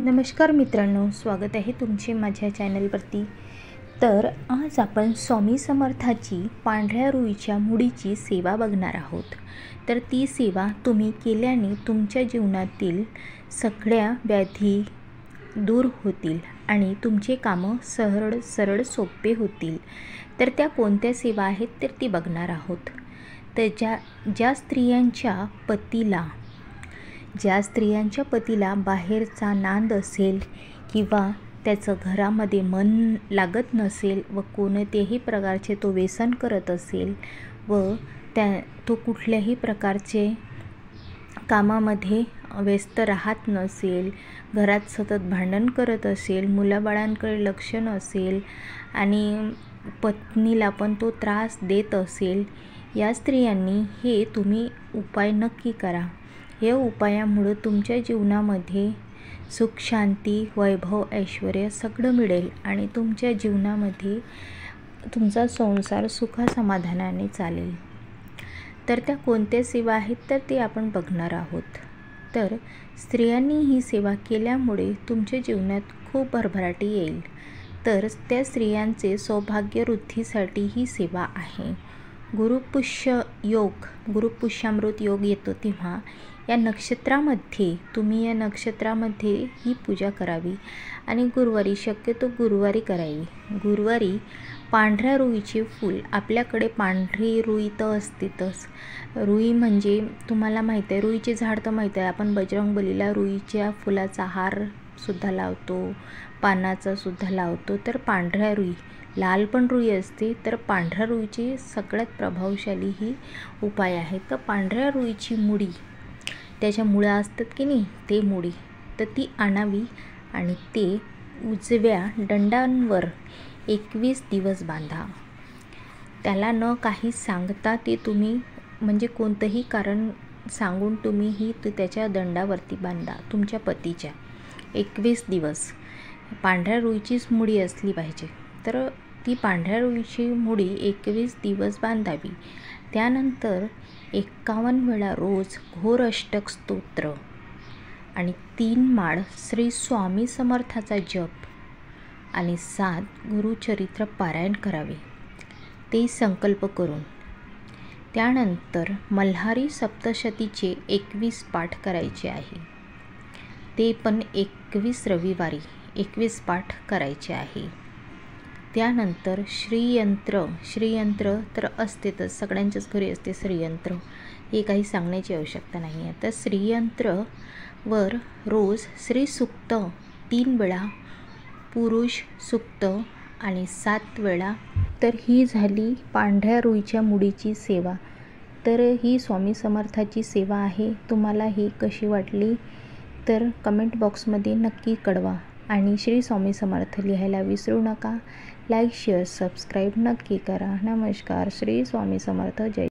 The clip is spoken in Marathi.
नमस्कार मित्रांनो, स्वागत आहे तुमचे माझ्या चॅनलवरती। तर आज आपण स्वामी समर्थाची पांढऱ्या रुईच्या मुडीची सेवा बघणार आहोत। तर ती सेवा तुम्ही केल्याने तुमच्या जीवनातील सगळ्या व्याधी दूर होतील आणि तुमचे कामं सरळ सोपे होतील। तर त्या कोणत्या सेवा आहेत तर ती बघणार आहोत। तर ज्या स्त्रियांच्या पतीला बाहेरचा नांद असेल किंवा त्याचं घरामध्ये मन लागत नसेल व कोणत्याही प्रकारचे तो व्यसन करत असेल व तो कुठल्याही प्रकारचे कामामध्ये व्यस्त राहत नसेल, घरात सतत भांडण करत असेल, मुलाबाळांकडे लक्ष नसेल आणि पत्नीला पण तो त्रास देत असेल, या स्त्रियांनी हे तुम्ही उपाय नक्की करा। या उपायामुळे तुमच्या जीवनामध्ये सुख, शांती, वैभव, ऐश्वर्य सगळं मिळेल आणि तुमच्या जीवनामध्ये तुमचा संसार सुख समाधानाने चालेल। तर त्या कोणत्या सेवा आहेत तर ते आपण बघणार आहोत। तर स्त्रियांनी ही सेवा केल्यामुळे तुमच्या जीवनात खूप भरभराटी येईल। तर त्या स्त्रियांचे सौभाग्य वृद्धीसाठी ही सेवा आहे। गुरुपुष्यामृत योग येतो तेव्हा या नक्षत्रामध्ये ही पूजा करावी आणि गुरुवारी शक्यतो गुरुवारी करावी। गुरुवारी पांढऱ्या रुईचे फूल, आपल्याकडे पांढरी रुई तर असतेच। रुई म्हणजे तुम्हाला माहीत आहे, रुईचे झाड तर माहीत आहे, आपण बजरंगबलीला रुईच्या फुलाचा हार सुद्धा लावतो, पानाचा सुद्धा लावतो। तर पांढऱ्या रुई, लाल पण रुई असते, तर पांढऱ्या रुईची सगळ्यात प्रभावशाली ही उपाय आहे। तर पांढऱ्या रुईची मुडी, त्याच्या मुळा असतात की नाही, ते मुडी तर ती आणावी आणि ते उजव्या दंडांवर 21 दिवस बांधा। त्याला न काही सांगता ते तुम्ही म्हणजे कोणतंही कारण सांगून तुम्ही ही त्याच्या दंडावरती बांधा तुमच्या पतीच्या। 21 दिवस पांढऱ्या रुईचीच मुडी असली पाहिजे। तर ती पांढऱ्या रुईची मुडी 21 दिवस बांधावी। त्यानंतर 51 वेळा रोज घोर अष्टक स्तोत्र आणि 3 माळ श्री स्वामी समर्थाचा जप आणि 7 गुरुचरित्र पारायण करावे, ते संकल्प करून। त्यानंतर मल्हारी सप्तशतीचे 21 पाठ करायचे आहे, ते पण 21 रविवारी 21 पाठ करायचे आहे। त्यानंतर श्रीयंत्र तर असतेच, सगळ्यांच्याच घरी असते श्रीयंत्र, हे काही सांगण्याची आवश्यकता नाही आहे। तर श्रीयंत्रवर रोज श्रीसूक्त 3 वेळा, पुरुष सूक्त आणि 7 वेळा। तर ही झाली पांढऱ्या रुईच्या मुडीची सेवा। तर ही स्वामी समर्थाची सेवा आहे। तुम्हाला ही कशी वाटली तर कमेंट बॉक्समध्ये नक्की कळवा आणि श्री स्वामी समर्थ लिहायला विसरू नका। लाईक, शेअर, सबस्क्राईब नक्की करा। नमस्कार, श्री स्वामी समर्थ, जय